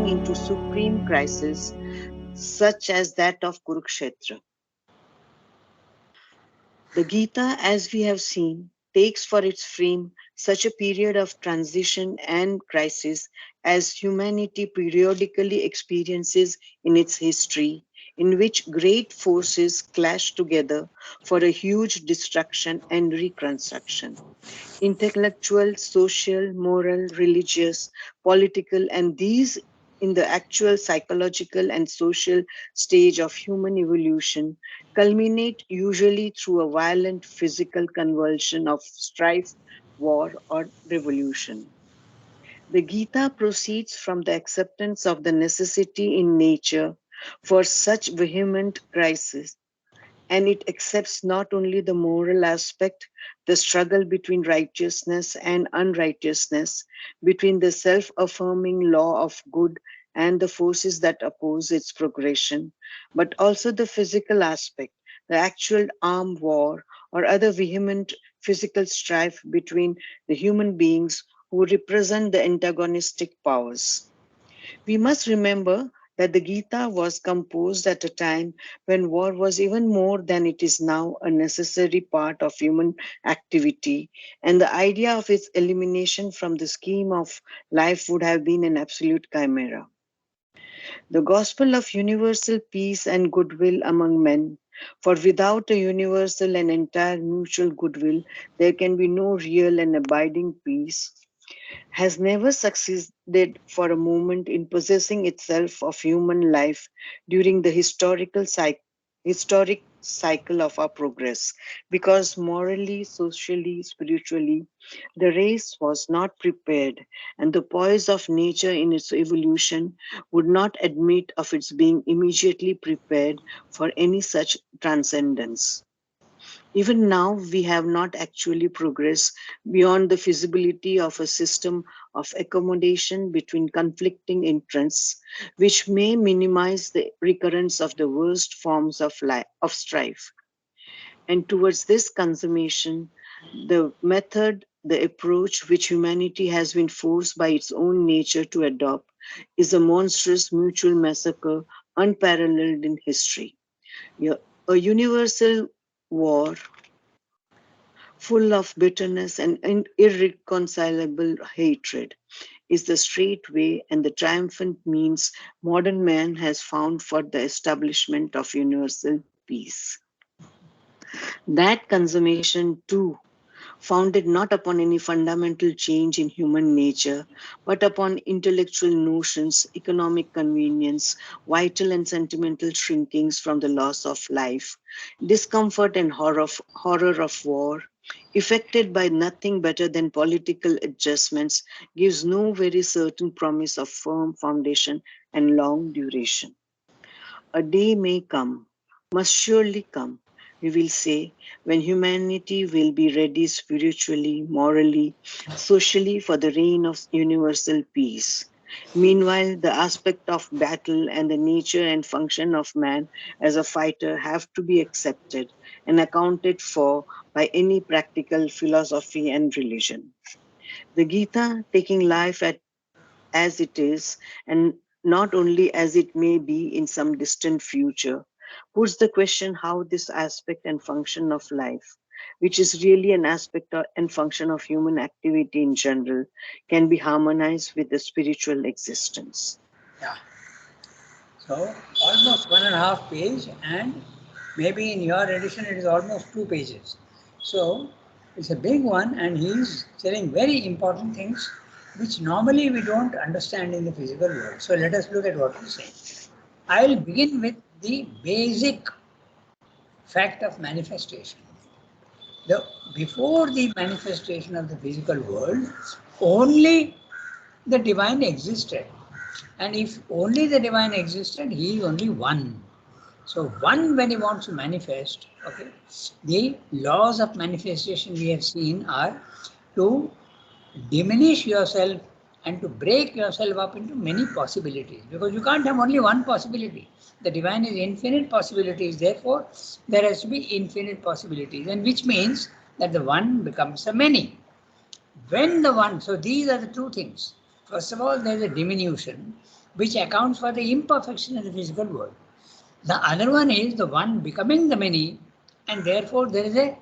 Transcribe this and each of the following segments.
emerging into supreme crisis such as that of Kurukshetra. The Gita, as we have seen, takes for its frame such a period of transition and crisis as humanity periodically experiences in its history, in which great forces clash together for a huge destruction and reconstruction. Intellectual, social, moral, religious, political, and these in the actual psychological and social stage of human evolution culminate usually through a violent physical convulsion of strife, war, or revolution. The Gita proceeds from the acceptance of the necessity in nature for such vehement crisis, and it accepts not only the moral aspect, the struggle between righteousness and unrighteousness, between the self affirming law of good and the forces that oppose its progression, but also the physical aspect, the actual armed war or other vehement physical strife between the human beings who represent the antagonistic powers. We must remember that the Gita was composed at a time when war was even more than it is now a necessary part of human activity, and the idea of its elimination from the scheme of life would have been an absolute chimera. The gospel of universal peace and goodwill among men, for without a universal and entire mutual goodwill, there can be no real and abiding peace, has never succeeded for a moment in possessing itself of human life during the historic cycle of our progress, because morally, socially, spiritually, the race was not prepared, and the poise of nature in its evolution would not admit of its being immediately prepared for any such transcendence. Even now, we have not actually progressed beyond the feasibility of a system of accommodation between conflicting interests, which may minimize the recurrence of the worst forms of strife. And towards this consummation, the method, the approach which humanity has been forced by its own nature to adopt is a monstrous mutual massacre unparalleled in history. Yeah, a universal war full of bitterness and irreconcilable hatred, is the straight way and the triumphant means modern man has found for the establishment of universal peace. That consummation, too, founded not upon any fundamental change in human nature, but upon intellectual notions, economic convenience, vital and sentimental shrinkings from the loss of life, discomfort and horror of war, effected by nothing better than political adjustments, gives no very certain promise of firm foundation and long duration. A day may come, must surely come, we will say, when humanity will be ready spiritually, morally, socially for the reign of universal peace. Meanwhile, the aspect of battle and the nature and function of man as a fighter have to be accepted and accounted for by any practical philosophy and religion. The Gita, taking life as it is, and not only as it may be in some distant future, puts the question how this aspect and function of life, which is really an and function of human activity in general, can be harmonized with the spiritual existence. Yeah. So almost 1.5 page, and maybe in your edition it is almost 2 pages. So it's a big one, and he's telling very important things which normally we don't understand in the physical world. So let us look at what he's saying. I will begin with the basic fact of manifestation. The before the manifestation of the physical world, only the divine existed. And if only the divine existed, he is only one. So one, when he wants to manifest, okay, the laws of manifestation we have seen are to diminish yourself and to break yourself up into many possibilities, because you can't have only one possibility. The divine is infinite possibilities, therefore there has to be infinite possibilities, and which means that the one becomes a many. When the one, so these are the two things. First of all, there is a diminution, which accounts for the imperfection in the physical world. The other one is the one becoming the many, and therefore there is a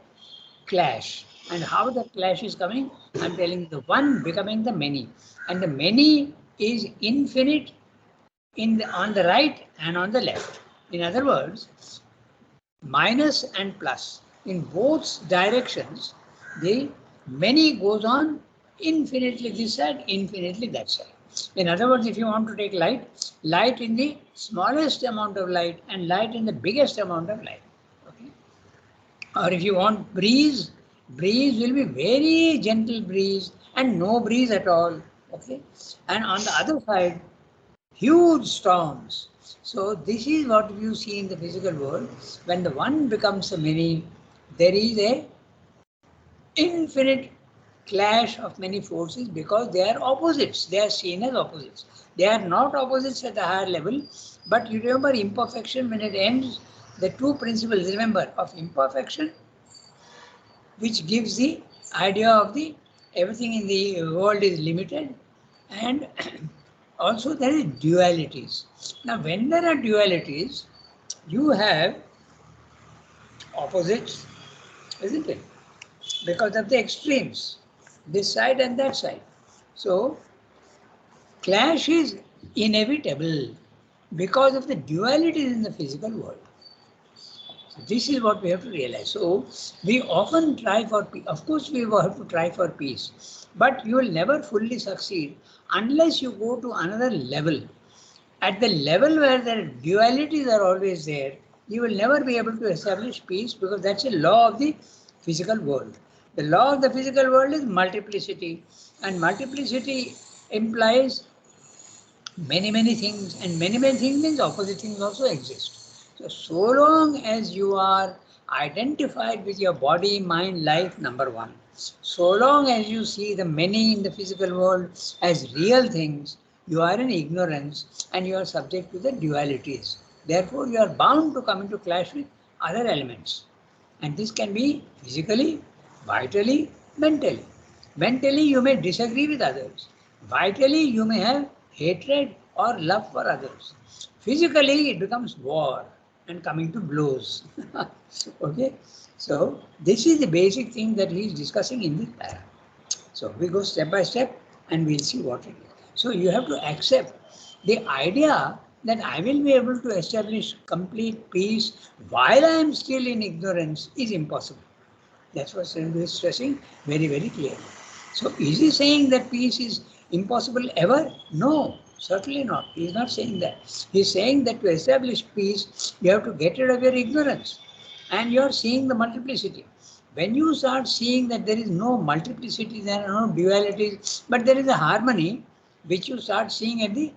clash. And how the clash is coming? I'm telling you, the one becoming the many, and the many is infinite on the right and on the left. In other words, minus and plus in both directions, the many goes on infinitely this side, infinitely that side. In other words, if you want to take light in the smallest amount of light and light in the biggest amount of light. Okay? Or if you want breeze will be very gentle breeze and no breeze at all. Okay? And on the other side, huge storms. So this is what you see in the physical world. When the one becomes a many, there is a infinite clash of many forces because they are opposites. They are seen as opposites. They are not opposites at a higher level, but you remember imperfection when it ends, the two principles, remember, of imperfection, which gives the idea of the everything in the world is limited, and also there is dualities. Now when there are dualities, you have opposites, isn't it? Because of the extremes, this side and that side. So clash is inevitable because of the dualities in the physical world. So this is what we have to realize. So we often try for peace. Of course, we have to try for peace, but you will never fully succeed unless you go to another level. At the level where the dualities are always there, you will never be able to establish peace because that's a law of the physical world. The law of the physical world is multiplicity, and multiplicity implies many things, and many things means opposite things also exist. So long as you are identified with your body, mind, life, number one, so long as you see the many in the physical world as real things, you are in ignorance and you are subject to the dualities. Therefore, you are bound to come into clash with other elements. And this can be physically, vitally, mentally. Mentally, you may disagree with others. Vitally, you may have hatred or love for others. Physically, it becomes war and coming to blows. Okay? So, this is the basic thing that he is discussing in this para. So, we go step by step and we'll see what it is. So, you have to accept the idea that I will be able to establish complete peace while I am still in ignorance is impossible. That's what Srindu is stressing very clearly. So is he saying that peace is impossible ever? No, certainly not. He is not saying that. He is saying that to establish peace, you have to get rid of your ignorance. And you are seeing the multiplicity. When you start seeing that there is no multiplicity, there are no dualities, but there is a harmony, which you start seeing at the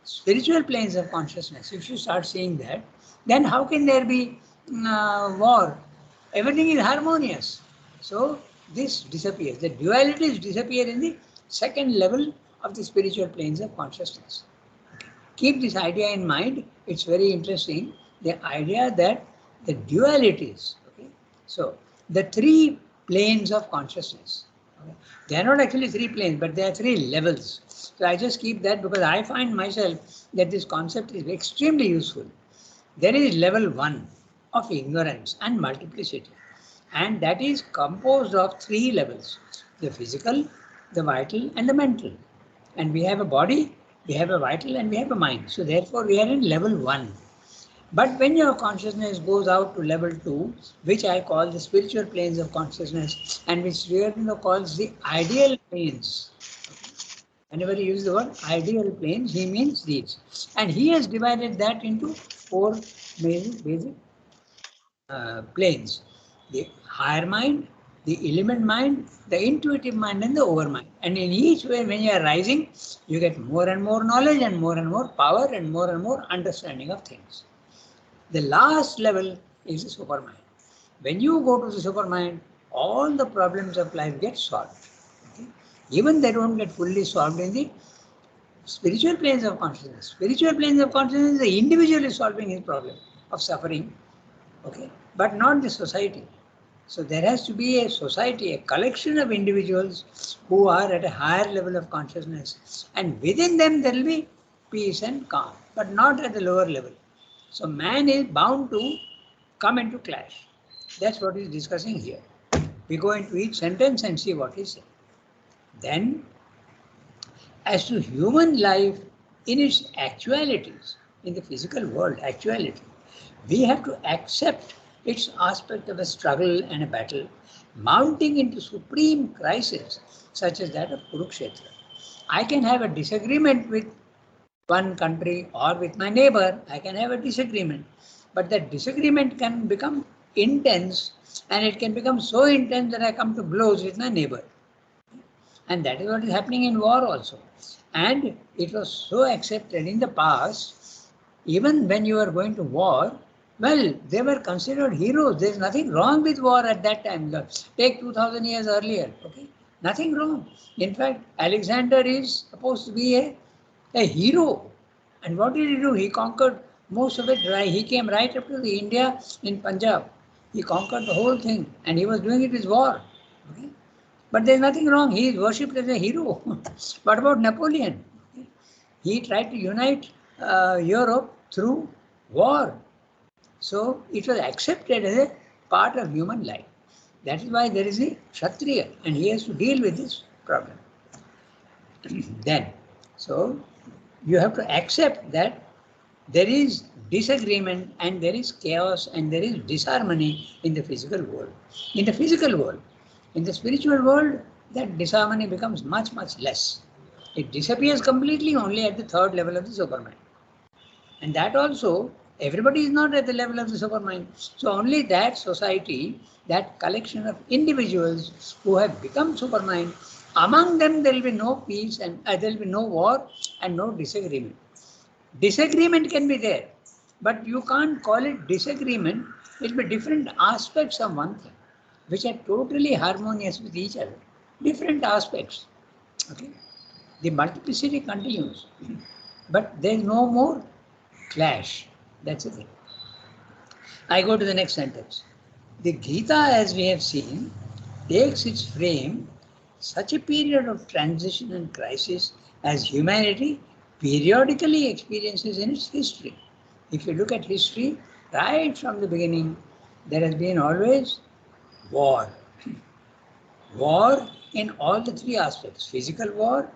spiritual planes of consciousness. If you start seeing that, then how can there be war? Everything is harmonious. So this disappears. The dualities disappear in the second level of the spiritual planes of consciousness. Keep this idea in mind. It's very interesting. The idea that the dualities, okay? So the three planes of consciousness. Okay? They are not actually three planes, but they are three levels. So I just keep that because I find myself that this concept is extremely useful. There is level 1 of ignorance and multiplicity, and that is composed of three levels: the physical, the vital, and the mental. And we have a body, we have a vital, and we have a mind. So therefore, we are in level 1. But when your consciousness goes out to level 2, which I call the spiritual planes of consciousness, and which Sri calls the ideal planes. Whenever he uses the word ideal planes, he means these. And he has divided that into four basic planes: the higher mind, the element mind, the intuitive mind, and the overmind. And in each way, when you are rising, you get more and more knowledge and more power and more understanding of things. The last level is the supermind. When you go to the supermind, all the problems of life get solved. Okay? Even they don't get fully solved in the spiritual planes of consciousness. Spiritual planes of consciousness, the individual is solving his problem of suffering, okay, but not the society. So there has to be a society, a collection of individuals who are at a higher level of consciousness, and within them there will be peace and calm, but not at the lower level. So man is bound to come into clash. That's what he's discussing here. We go into each sentence and see what he said. Then, as to human life in its actualities, in the physical world, actuality, we have to accept its aspect of a struggle and a battle, mounting into supreme crisis, such as that of Kurukshetra. I can have a disagreement with one country or with my neighbor, I can have a disagreement. But that disagreement can become intense, and it can become so intense that I come to blows with my neighbor. And that is what is happening in war also. And it was so accepted in the past, even when you were going to war, well, they were considered heroes. There's nothing wrong with war at that time. Take 2000 years earlier, okay? Nothing wrong. In fact, Alexander is supposed to be a hero. And what did he do? He conquered most of it. Right? He came right up to the India in Punjab. He conquered the whole thing, and he was doing it with war. Okay? But there's nothing wrong. He is worshipped as a hero. What about Napoleon? He tried to unite Europe through war. So it was accepted as a part of human life. That is why there is a Kshatriya, and he has to deal with this problem. Then, so you have to accept that there is disagreement and there is chaos and there is disharmony in the physical world. In the physical world, in the spiritual world, that disharmony becomes much, much less. It disappears completely only at the third level of the supermind. And that also, everybody is not at the level of the supermind. So only that society, that collection of individuals who have become supermind, among them there will be no peace and there will be no war and no disagreement. Disagreement can be there, but you can't call it disagreement. It will be different aspects of one thing, which are totally harmonious with each other. Different aspects. Okay? The multiplicity continues, but there is no more clash. That's the thing. I go to the next sentence. The Gita, as we have seen, takes its frame such a period of transition and crisis as humanity periodically experiences in its history. If you look at history, right from the beginning, there has been always war. War in all the three aspects: physical war,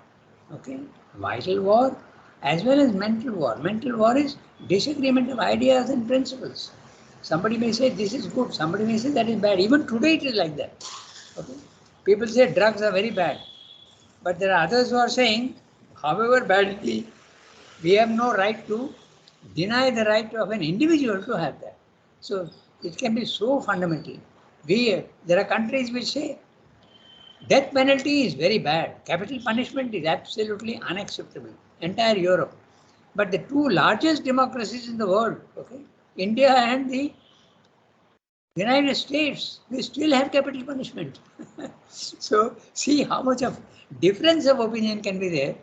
okay, vital war, as well as mental war. Mental war is disagreement of ideas and principles. Somebody may say this is good, somebody may say that is bad. Even today it is like that. Okay? People say drugs are very bad, but there are others who are saying, however bad it be, we have no right to deny the right of an individual to have that. So it can be so fundamental. There are countries which say death penalty is very bad. Capital punishment is absolutely unacceptable. Entire Europe. But the two largest democracies in the world, okay, India and the United States, they still have capital punishment. So see how much of difference of opinion can be there,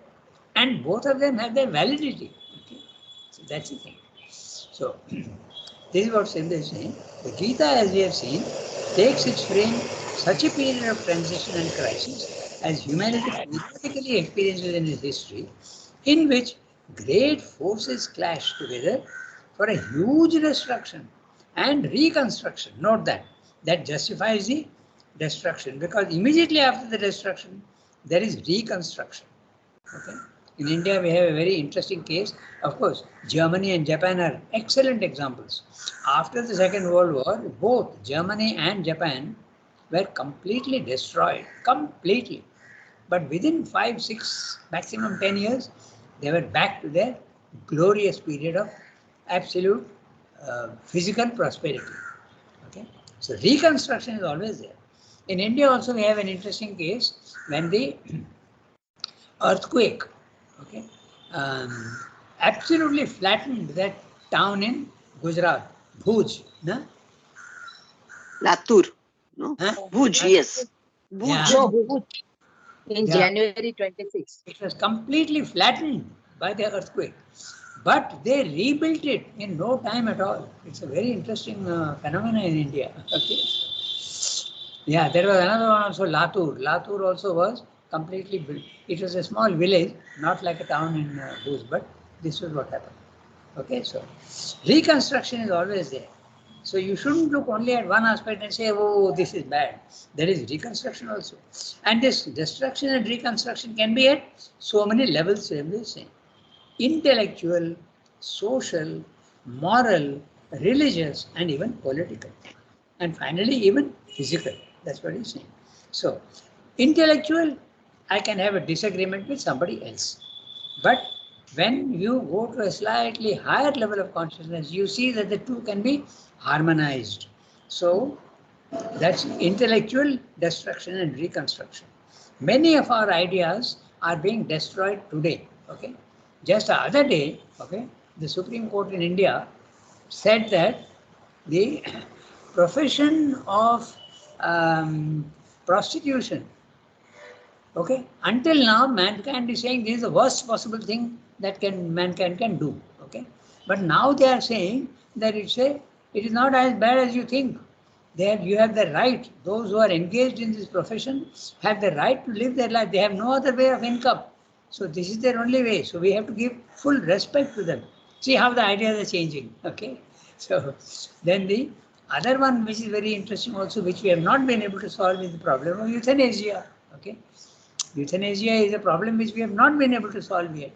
and both of them have their validity. Okay? So that's the thing. So this is what Sindhu is saying. The Gita, as we have seen, takes its frame such a period of transition and crisis as humanity periodically experiences in its history, in which great forces clash together for a huge destruction and reconstruction. Note that. That justifies the destruction, because immediately after the destruction, there is reconstruction. Okay? In India, we have a very interesting case. Of course, Germany and Japan are excellent examples. After the Second World War, both Germany and Japan were completely destroyed. Completely. But within 5, 6, maximum 10 years, they were back to their glorious period of absolute physical prosperity. Okay? So reconstruction is always there. In India also we have an interesting case when the earthquake, okay, absolutely flattened that town in Gujarat, Bhuj. No? Latur, no? Huh? Bhuj, yes. Yeah. Bhuj. No, in Yeah. January 26. It was completely flattened by the earthquake. But they rebuilt it in no time at all. It's a very interesting phenomenon in India. Okay. Yeah, there was another one also, Latur. Latur also was completely built. It was a small village, not like a town in Bhuj, but This was what happened. Okay, so reconstruction is always there. So you shouldn't look only at one aspect and say, oh, this is bad. There is reconstruction also. And this destruction and reconstruction can be at so many levels, everything. Intellectual, social, moral, religious, and even political. And finally, even physical. That's what he's saying. So, intellectual, I can have a disagreement with somebody else. But when you go to a slightly higher level of consciousness, you see that the two can be harmonized. So, that's intellectual destruction and reconstruction. Many of our ideas are being destroyed today. Okay, just the other day, okay, the Supreme Court in India said that the profession of prostitution, okay, until now mankind is saying this is the worst possible thing that mankind can do. Okay, but now they are saying that it is not as bad as you think. There you have the right. Those who are engaged in this profession have the right to live their life. They have no other way of income. So this is their only way. So we have to give full respect to them. See how the ideas are changing. Okay. So then the other one which is very interesting also, which we have not been able to solve, is the problem of euthanasia. Okay. Euthanasia is a problem which we have not been able to solve yet.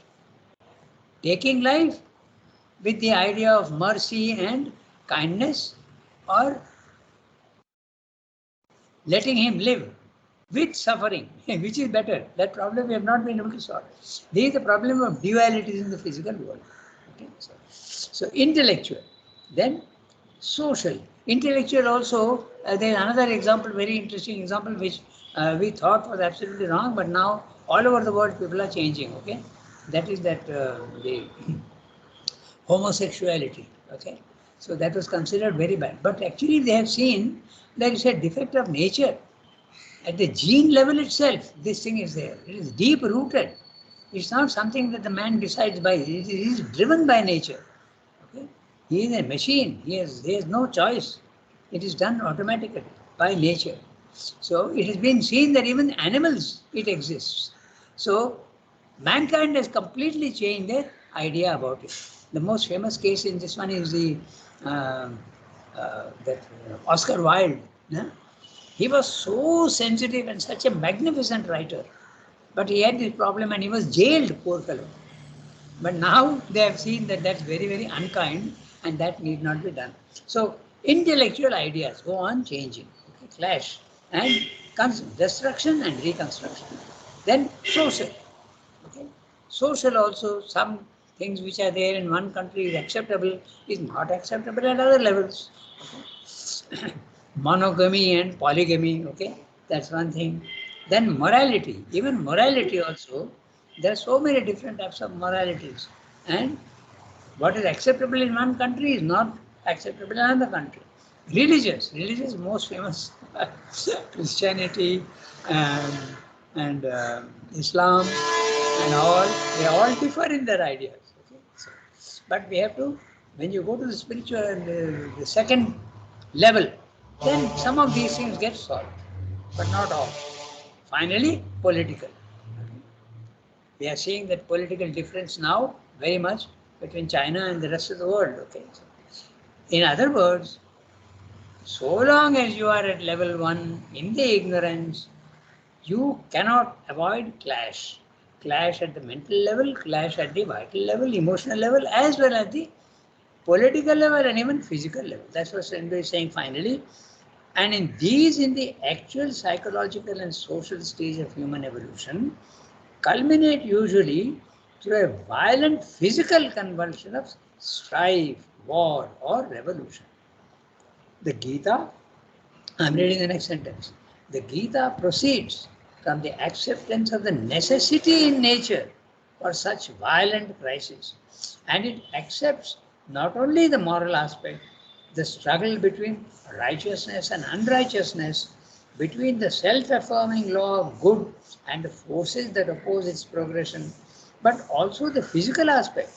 Taking life with the idea of mercy and kindness, or letting him live with suffering, which is better. That problem we have not been able to solve. There is the problem of dualities in the physical world. Okay? So intellectual, then social. Intellectual also, there is another example, very interesting example, which we thought was absolutely wrong, but now all over the world people are changing. Okay, that is that the homosexuality. Okay, so that was considered very bad, but actually they have seen that it's a defect of nature. At the gene level itself, this thing is there. It is deep rooted. It's not something that the man decides by. It is driven by nature. Okay? He is a machine. He has no choice. It is done automatically by nature. So it has been seen that even animals, it exists. So mankind has completely changed their idea about it. The most famous case in this one is the that Oscar Wilde. Yeah? He was so sensitive and such a magnificent writer, but he had this problem and he was jailed, poor fellow. But now they have seen that that's very, very unkind and that need not be done. So intellectual ideas go on changing, okay, clash, and comes destruction and reconstruction. Then social, okay. Social also, some things which are there in one country is acceptable, is not acceptable at other levels. Okay. Monogamy and polygamy, okay, that's one thing. Then morality, even morality also, there are so many different types of moralities. And what is acceptable in one country is not acceptable in another country. Religious, most famous, Christianity um, and Islam and all, they all differ in their ideas. Okay? So, but we have to, when you go to the spiritual, the second level, then some of these things get solved, but not all. Finally, political. We are seeing that political difference now very much between China and the rest of the world. Okay. In other words, so long as you are at level 1 in the ignorance, you cannot avoid clash. Clash at the mental level, clash at the vital level, emotional level, as well as the political level and even physical level. That's what Sendo is saying finally. And in the actual psychological and social stage of human evolution, culminate usually through a violent physical convulsion of strife, war, or revolution. The Gita, I'm reading the next sentence. The Gita proceeds from the acceptance of the necessity in nature for such violent crises, and it accepts not only the moral aspect, the struggle between righteousness and unrighteousness, between the self-affirming law of good and the forces that oppose its progression, but also the physical aspect,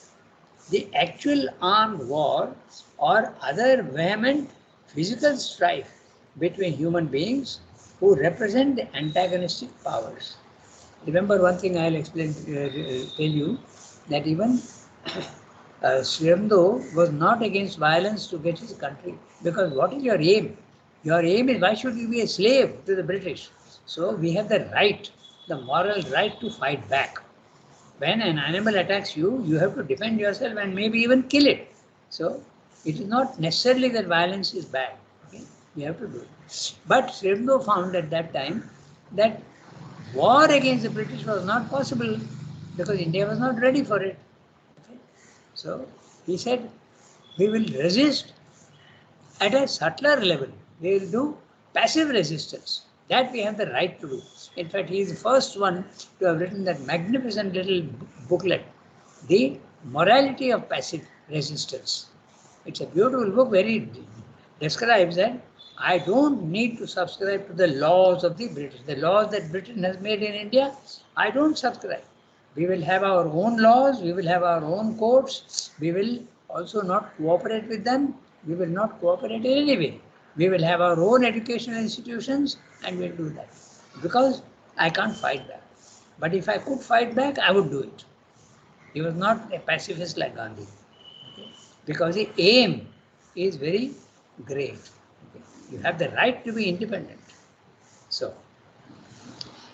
the actual armed war or other vehement physical strife between human beings who represent the antagonistic powers. Remember one thing I'll explain, tell you, that even Sri Aurobindo was not against violence to get his country. Because what is your aim? Your aim is why should you be a slave to the British? So we have the right, the moral right to fight back. When an animal attacks you, you have to defend yourself and maybe even kill it. So it is not necessarily that violence is bad. Okay? You have to do it. But Sri Aurobindo found at that time that war against the British was not possible because India was not ready for it. Okay? So he said, we will resist at a subtler level. We will do passive resistance. That we have the right to do. In fact, he is the first one to have written that magnificent little booklet, The Morality of Passive Resistance. It's a beautiful book, very describes that I don't need to subscribe to the laws of the British. The laws that Britain has made in India, I don't subscribe. We will have our own laws, we will have our own courts, we will also not cooperate with them, we will not cooperate in any way. We will have our own educational institutions and we'll do that. Because I can't fight back. But if I could fight back, I would do it. He was not a pacifist like Gandhi. Okay? Because the aim is very great. Okay? You have the right to be independent. So,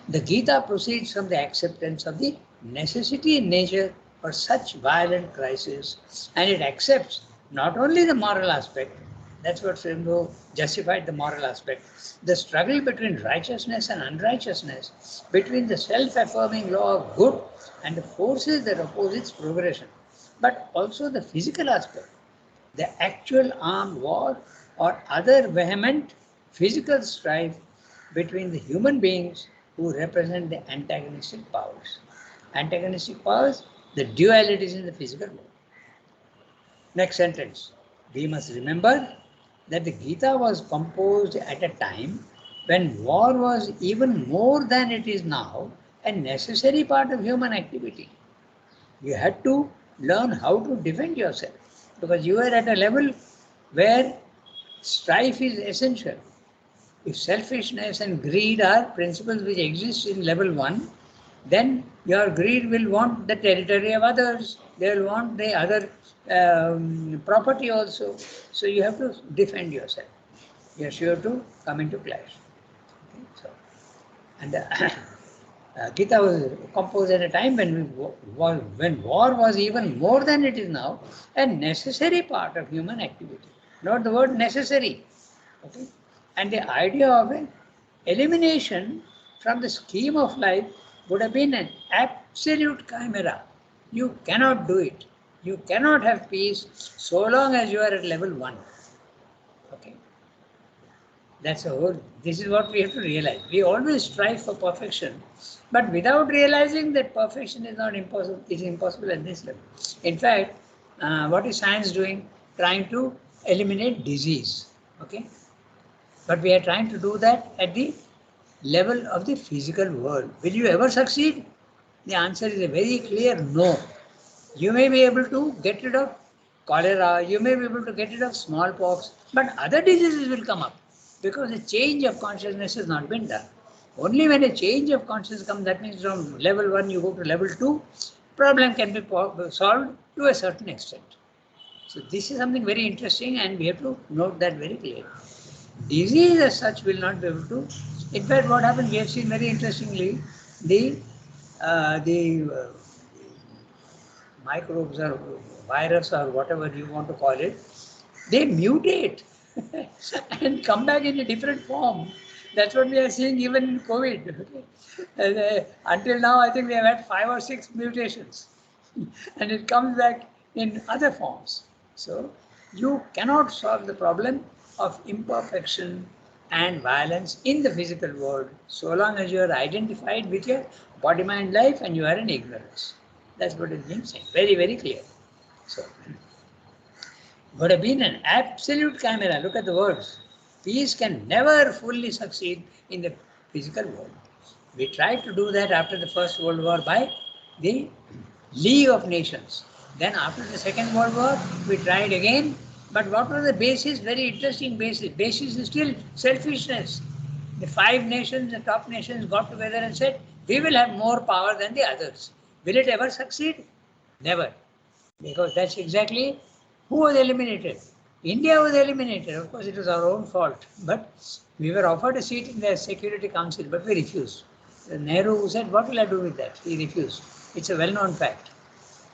the Gita proceeds from the acceptance of the necessity in nature for such violent crises, and it accepts not only the moral aspect, that's what Srimbo justified the moral aspect, the struggle between righteousness and unrighteousness, between the self-affirming law of good and the forces that oppose its progression, but also the physical aspect, the actual armed war or other vehement physical strife between the human beings who represent the antagonistic powers. Antagonistic powers, the dualities in the physical world. Next sentence. We must remember that the Gita was composed at a time when war was even more than it is now a necessary part of human activity. You had to learn how to defend yourself because you were at a level where strife is essential. If selfishness and greed are principles which exist in level 1, then your greed will want the territory of others. They will want the other property also. So you have to defend yourself. You are sure to come into clash. Okay? So, and Gita was composed at a time when war was even more than it is now, a necessary part of human activity. Note the word necessary. Okay? And the idea of an elimination from the scheme of life would have been an absolute chimera. You cannot do it. You cannot have peace so long as you are at level 1. Okay? That's a whole. This is what we have to realize. We always strive for perfection, but without realizing that perfection is not impossible. Is impossible at this level. In fact, what is science doing? Trying to eliminate disease. Okay, but we are trying to do that at the level of the physical world. Will you ever succeed? The answer is a very clear no. You may be able to get rid of cholera, you may be able to get rid of smallpox, but other diseases will come up because a change of consciousness has not been done. Only when a change of consciousness comes, that means from level 1 you go to level 2, problem can be solved to a certain extent. So this is something very interesting and we have to note that very clearly. Disease as such will not be able to. In fact, what happens, we have seen very interestingly, the microbes or virus or whatever you want to call it, they mutate and come back in a different form. That's what we are seeing even in COVID. Until now, I think we have had 5 or 6 mutations, and it comes back in other forms. So you cannot solve the problem of imperfection and violence in the physical world so long as you are identified with your body, mind, life, and you are in ignorance. That's what is being said. Very, very clear. So, would have been an absolute chimera. Look at the words. Peace can never fully succeed in the physical world. We tried to do that after the First World War by the League of Nations. Then after the Second World War, we tried again. But what was the basis? Very interesting basis. Basis is still selfishness. The 5 nations, the top nations got together and said, we will have more power than the others. Will it ever succeed? Never. Because that's exactly who was eliminated. India was eliminated. Of course, it was our own fault. But we were offered a seat in the Security Council, but we refused. Nehru said, what will I do with that? He refused. It's a well-known fact.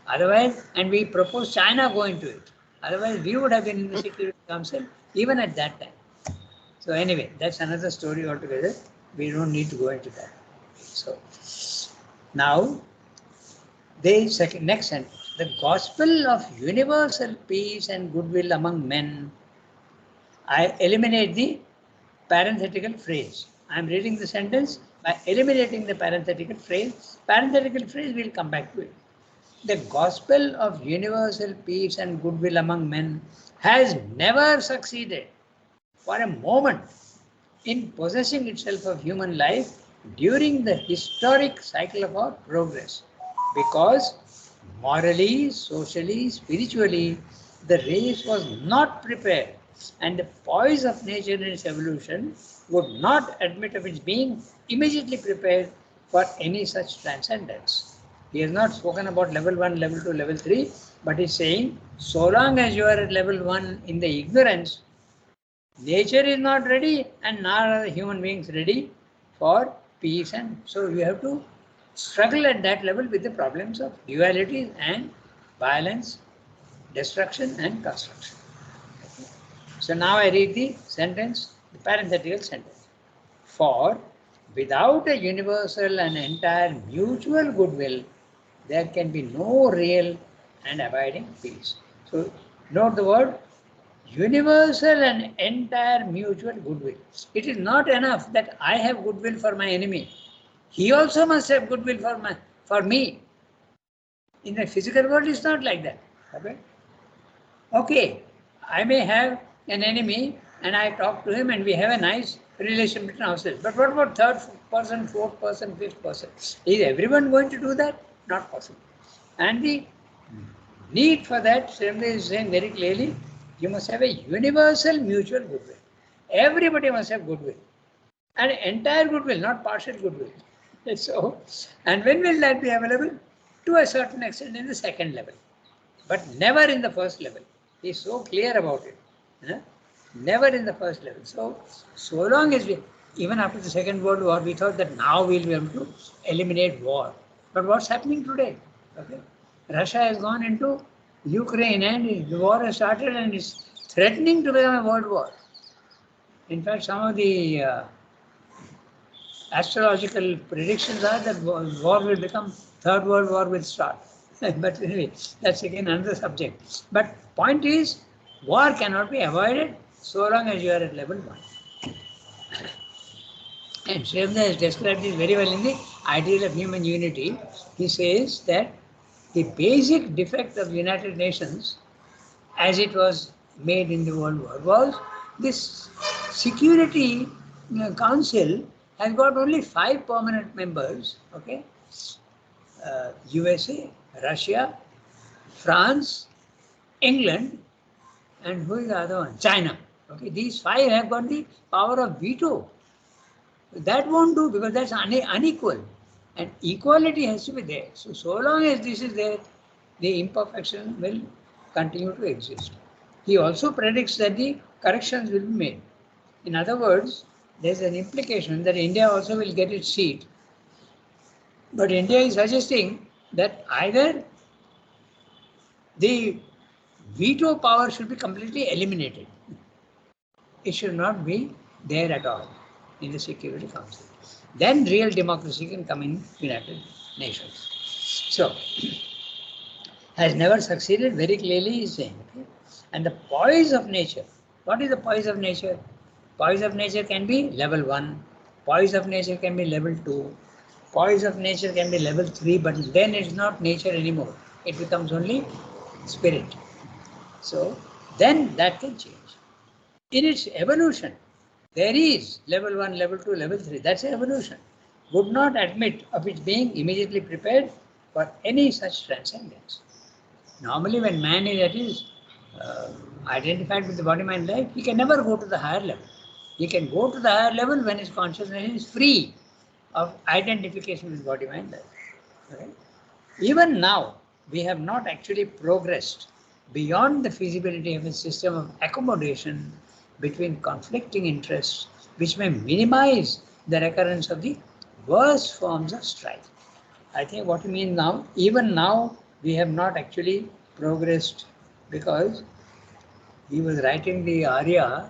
Otherwise, and we proposed China go into it. Otherwise, we would have been in the Security Council even at that time. So anyway, that's another story altogether. We don't need to go into that. So now, the second next sentence: the gospel of universal peace and goodwill among men. I eliminate the parenthetical phrase. I am reading the sentence by eliminating the parenthetical phrase. Parenthetical phrase, we'll come back to it. The gospel of universal peace and goodwill among men has never succeeded for a moment in possessing itself of human life during the historic cycle of our progress, because morally, socially, spiritually, the race was not prepared, and the poise of nature in its evolution would not admit of its being immediately prepared for any such transcendence. He has not spoken about level 1, level 2, level 3, but he's saying so long as you are at level 1 in the ignorance, nature is not ready, and nor are human beings ready for peace, and so you have to struggle at that level with the problems of dualities and violence, destruction and construction. So now I read the sentence, the parenthetical sentence. For without a universal and entire mutual goodwill, there can be no real and abiding peace. So note the word universal and entire mutual goodwill. It is not enough that I have goodwill for my enemy. He also must have goodwill for me. In the physical world, it's not like that. Okay? Okay, I may have an enemy and I talk to him and we have a nice relation between ourselves. But what about third person, fourth person, fifth person? Is everyone going to do that? Not possible. And the need for that, Srimli is saying very clearly, you must have a universal mutual goodwill. Everybody must have goodwill. And entire goodwill, not partial goodwill. So, and when will that be available? To a certain extent in the second level, but never in the first level. He's so clear about it. Never in the first level. So long as we, even after the Second World War, we thought that now we'll be able to eliminate war. But what's happening today? Okay, Russia has gone into Ukraine and the war has started and is threatening to become a world war. In fact, some of the astrological predictions are that war will become third world war will start. But anyway, that's again another subject. But point is, war cannot be avoided so long as you are at level 1. And Srivda has described this very well in the ideal of human unity. He says that the basic defect of the United Nations as it was made in the World War was this Security Council has got only 5 permanent members, okay? USA, Russia, France, England, and who is the other one? China. Okay, these 5 have got the power of veto. That won't do because that's unequal. And equality has to be there. So long as this is there, the imperfection will continue to exist. He also predicts that the corrections will be made. In other words, there's an implication that India also will get its seat. But India is suggesting that either the veto power should be completely eliminated. It should not be there at all in the Security Council. Then real democracy can come in United Nations. So, has never succeeded, very clearly he is saying. Okay? And the poise of nature. What is the poise of nature? Poise of nature can be level 1. Poise of nature can be level 2. Poise of nature can be level 3, but then it's not nature anymore. It becomes only spirit. So then that can change. In its evolution, there is level 1, level 2, level 3. That's evolution. Would not admit of its being immediately prepared for any such transcendence. Normally, when man is at his identified with the body, mind, life, he can never go to the higher level. He can go to the higher level when his consciousness is free of identification with body, mind, life. Okay? Even now, we have not actually progressed beyond the feasibility of a system of accommodation between conflicting interests, which may minimize the recurrence of the worst forms of strife. I think what you mean now, even now, we have not actually progressed because he was writing the Arya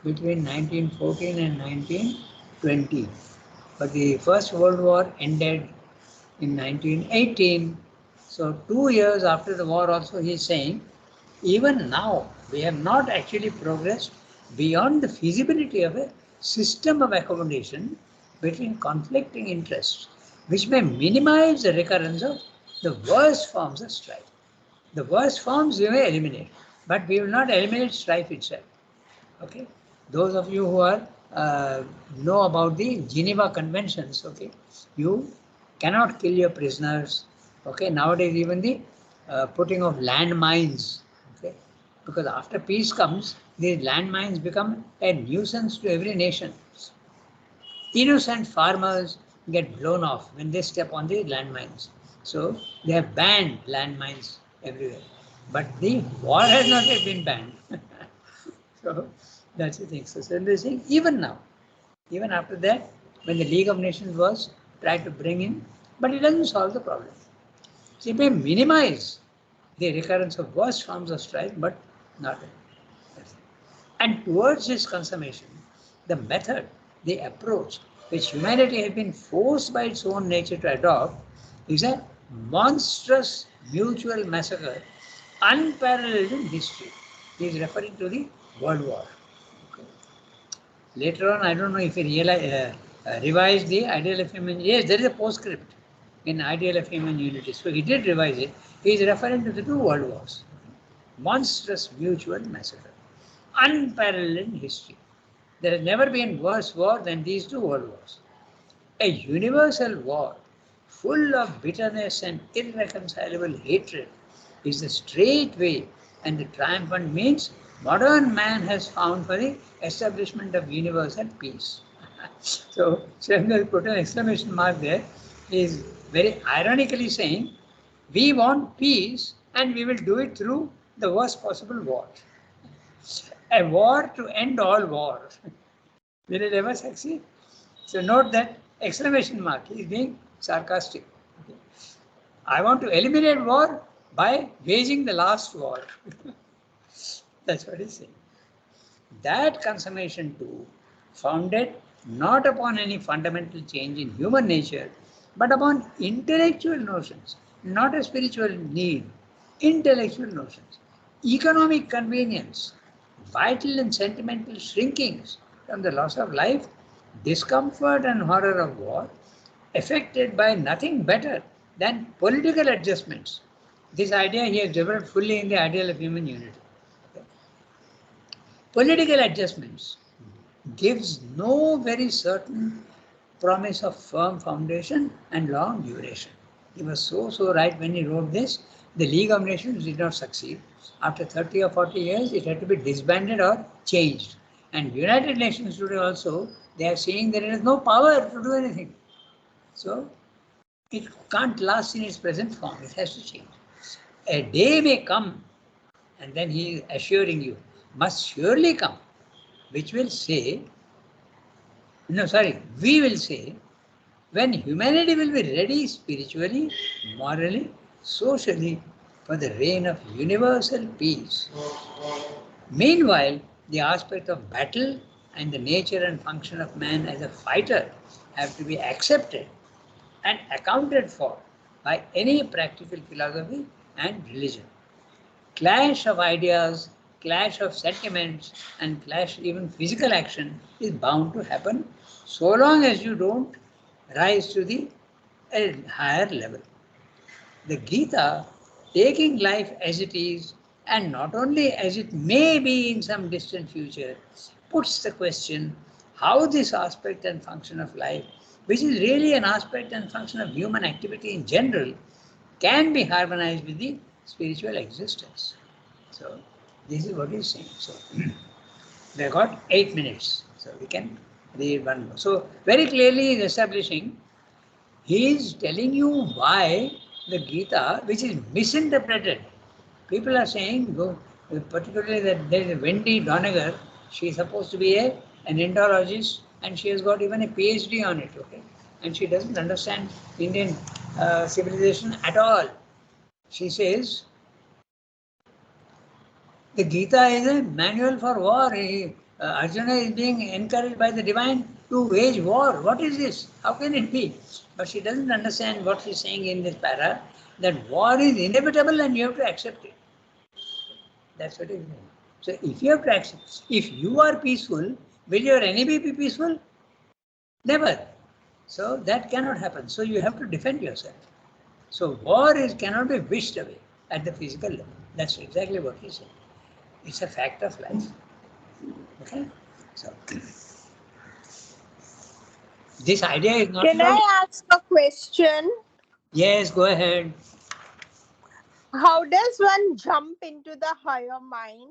between 1914 and 1920. But the First World War ended in 1918. So 2 years after the war also he is saying, even now we have not actually progressed beyond the feasibility of a system of accommodation between conflicting interests, which may minimize the recurrence of the worst forms of strife. The worst forms we may eliminate, but we will not eliminate strife itself. Okay, those of you who are know about the Geneva Conventions, okay, you cannot kill your prisoners. Okay, nowadays even the putting of landmines, okay, because after peace comes, these landmines become a nuisance to every nation. Innocent farmers get blown off when they step on the landmines. So they have banned landmines everywhere. But the war has not yet been banned. So that's the thing. So they're saying even now, even after that, when the League of Nations was tried to bring in, but it doesn't solve the problem. So it may minimize the recurrence of worst forms of strife, but not. And towards this consummation, the method, the approach which humanity has been forced by its own nature to adopt is a monstrous mutual massacre unparalleled in history. He is referring to the World War. Okay. Later on, I don't know if he revised the ideal of human. Yes, there is a postscript in ideal of human unity. So he did revise it. He is referring to the two world wars. Monstrous mutual massacre, unparalleled in history. There has never been worse war than these two world wars. A universal war full of bitterness and irreconcilable hatred is the straight way and the triumphant means modern man has found for the establishment of universal peace. So Samuel put an exclamation mark there. He is very ironically saying, we want peace and we will do it through the worst possible war. A war to end all war. Will it ever succeed? So note that exclamation mark. He is being sarcastic. Okay. I want to eliminate war by waging the last war. That's what he's saying. That consummation too, founded not upon any fundamental change in human nature, but upon intellectual notions, not a spiritual need, intellectual notions, economic convenience, vital and sentimental shrinkings from the loss of life, discomfort and horror of war, affected by nothing better than political adjustments. This idea he has developed fully in the ideal of human unity. Political adjustments gives no very certain promise of firm foundation and long duration. He was so right when he wrote this. The League of Nations did not succeed. After 30 or 40 years, it had to be disbanded or changed. And United Nations today also, they are saying that it has no power to do anything. So it can't last in its present form. It has to change. A day may come, and then he is assuring you, must surely come, which will say, we will say, when humanity will be ready spiritually, morally, socially, for the reign of universal peace. Meanwhile, the aspect of battle and the nature and function of man as a fighter have to be accepted and accounted for by any practical philosophy and religion. Clash of ideas, clash of sentiments, and clash even physical action is bound to happen so long as you don't rise to the higher level. The Gita, taking life as it is and not only as it may be in some distant future, puts the question how this aspect and function of life, which is really an aspect and function of human activity in general, can be harmonized with the spiritual existence. So, this is what he's saying. So, we have got 8 minutes. So, we can read one more. So, very clearly, he's establishing, he is telling you why the Gita, which is misinterpreted. People are saying, particularly that there is a Wendy Donegal, she is supposed to be an Indologist and she has got even a PhD on it, okay? And she doesn't understand Indian civilization at all. She says the Gita is a manual for war. Arjuna is being encouraged by the divine to wage war. What is this? How can it be? But she doesn't understand what she's saying in this para, that war is inevitable and you have to accept it. That's what it means. So if you have to accept, if you are peaceful, will your enemy be peaceful? Never. So that cannot happen. So you have to defend yourself. So war is cannot be wished away at the physical level. That's exactly what he said. It's a fact of life. Okay? So this idea is not Can at all. I ask a question? Yes, go ahead. How does one jump into the higher mind?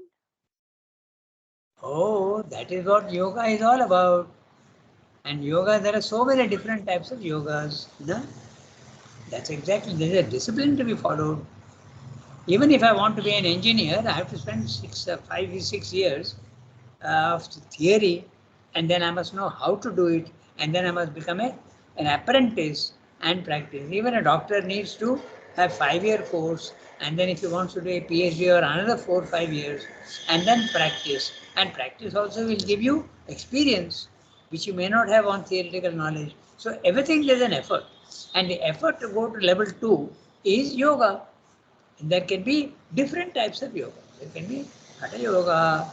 Oh, that is what yoga is all about. And yoga, there are so many different types of yogas. No? That's exactly, there is a discipline to be followed. Even if I want to be an engineer, I have to spend 5 6 years of theory, and then I must know how to do it, and then I must become an apprentice and practice. Even a doctor needs to have 5 year course, and then if he wants to do a PhD or another 4 5 years, and then practice. And practice also will give you experience, which you may not have on theoretical knowledge. So everything there's an effort, and the effort to go to level 2 is yoga. And there can be different types of yoga. There can be Hatha Yoga,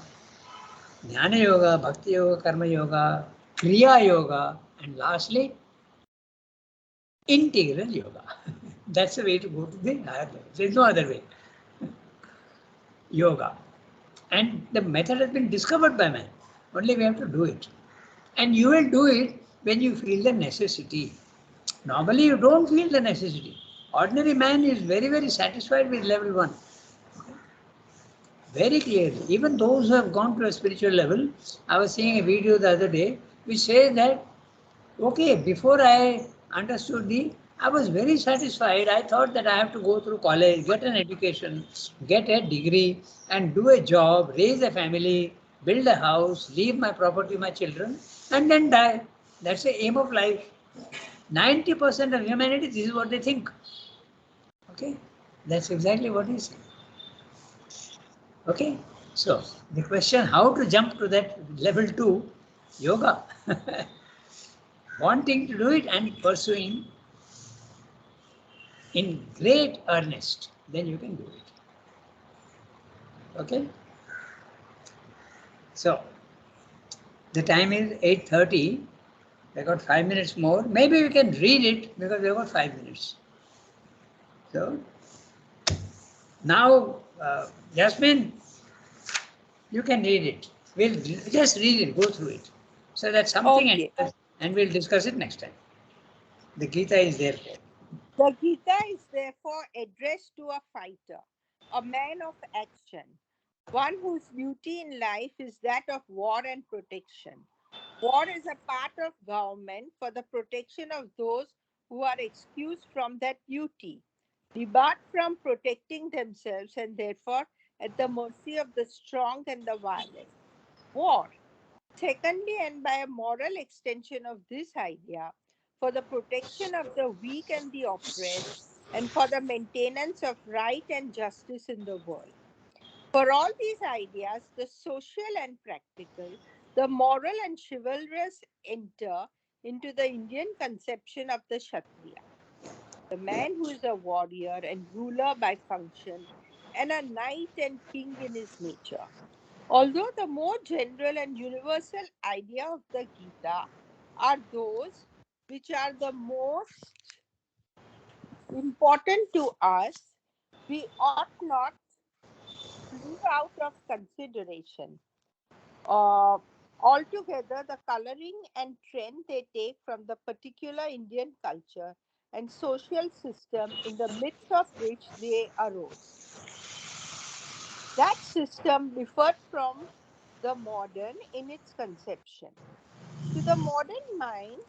Jnana Yoga, Bhakti Yoga, Karma Yoga, Kriya Yoga, and lastly, Integral Yoga. That's the way to go to the higher level. There's no other way. Yoga. And the method has been discovered by man. Only we have to do it. And you will do it when you feel the necessity. Normally, you don't feel the necessity. Ordinary man is very, very satisfied with level 1. Very clearly. Even those who have gone to a spiritual level, I was seeing a video the other day which says that, okay, before I understood I was very satisfied. I thought that I have to go through college, get an education, get a degree, and do a job, raise a family, build a house, leave my property, my children, and then die. That's the aim of life. 90% of humanity, this is what they think. Okay? That's exactly what he said. Okay, so the question how to jump to that level 2 yoga, wanting to do it and pursuing in great earnest, then you can do it. Okay, so the time is 8:30. I got 5 minutes more. Maybe we can read it because we have got 5 minutes. So now, Jasmine, you can read it. We'll just read it, go through it. So that's something, Okay. and we'll discuss it next time. The Gita is there for. The Gita is therefore addressed to a fighter, a man of action, one whose duty in life is that of war and protection. War is a part of government for the protection of those who are excused from that duty, debarred from protecting themselves, and therefore at the mercy of the strong and the violent. War, secondly, and by a moral extension of this idea, for the protection of the weak and the oppressed, and for the maintenance of right and justice in the world. For all these ideas, the social and practical, the moral and chivalrous enter into the Indian conception of the Kshatriya, the man who is a warrior and ruler by function, and a knight and king in his nature. Although the more general and universal idea of the Gita are those which are the most important to us, we ought not leave out of consideration altogether the coloring and trend they take from the particular Indian culture and social system in the midst of which they arose. That system differed from the modern in its conception. To the modern mind,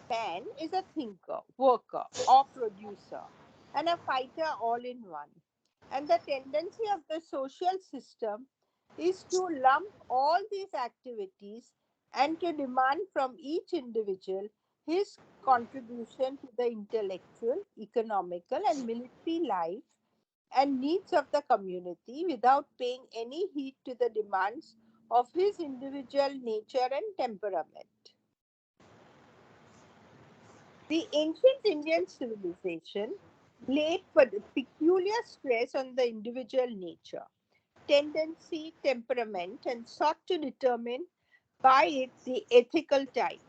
man is a thinker, worker, or producer. and a fighter all in one. And the tendency of the social system is to lump all these activities and to demand from each individual his contribution to the intellectual, economical, and military life and needs of the community without paying any heed to the demands of his individual nature and temperament. The ancient Indian civilization laid peculiar stress on the individual nature, tendency, temperament, and sought to determine by it the ethical type,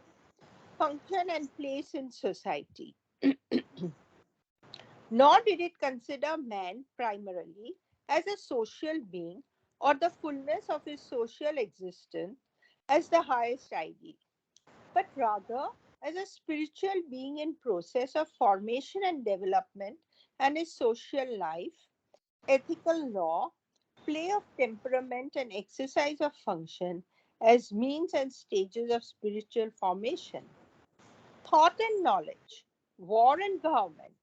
function, and place in society. Nor did it consider man primarily as a social being or the fullness of his social existence as the highest ideal, but rather as a spiritual being in process of formation and development, and his social life, ethical law, play of temperament, and exercise of function as means and stages of spiritual formation. Thought and knowledge, war and government,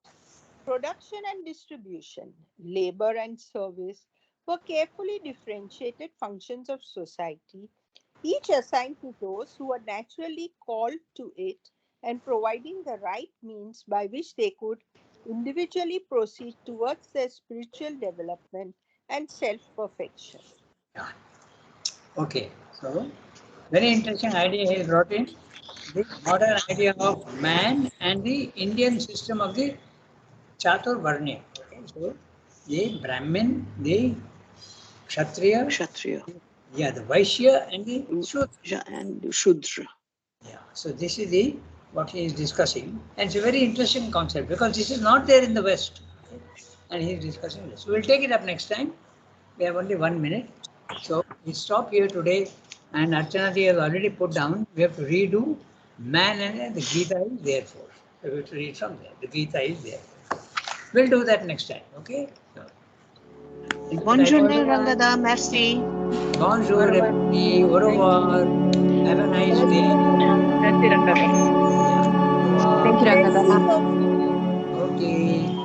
production and distribution, labor and service were carefully differentiated functions of society, each assigned to those who were naturally called to it and providing the right means by which they could individually proceed towards their spiritual development and self perfection. Yeah. Okay. So, very interesting idea he brought in. The modern idea of man and the Indian system of the Chatur Varnya. Okay. So, the Brahmin, the Kshatriya, Kshatriya yeah, the Vaishya and the Shudra. and Shudra. Yeah. So this is the what he is discussing, and it's a very interesting concept because this is not there in the West, okay? And he is discussing this. So we'll take it up next time. We have only 1 minute, so we stop here today. And Archana ji has already put down. We have to redo man and the Gita is therefore. So we have to read from there. The Gita is there. We'll do that next time. Okay. So, thank you very much. Buongiorno Rangada, merci. Bonjour everybody. Au revoir. Have a nice day. Merci, Rangada. Yeah. Au revoir. Thank you, Merci, Rangada. Sophie. Okay.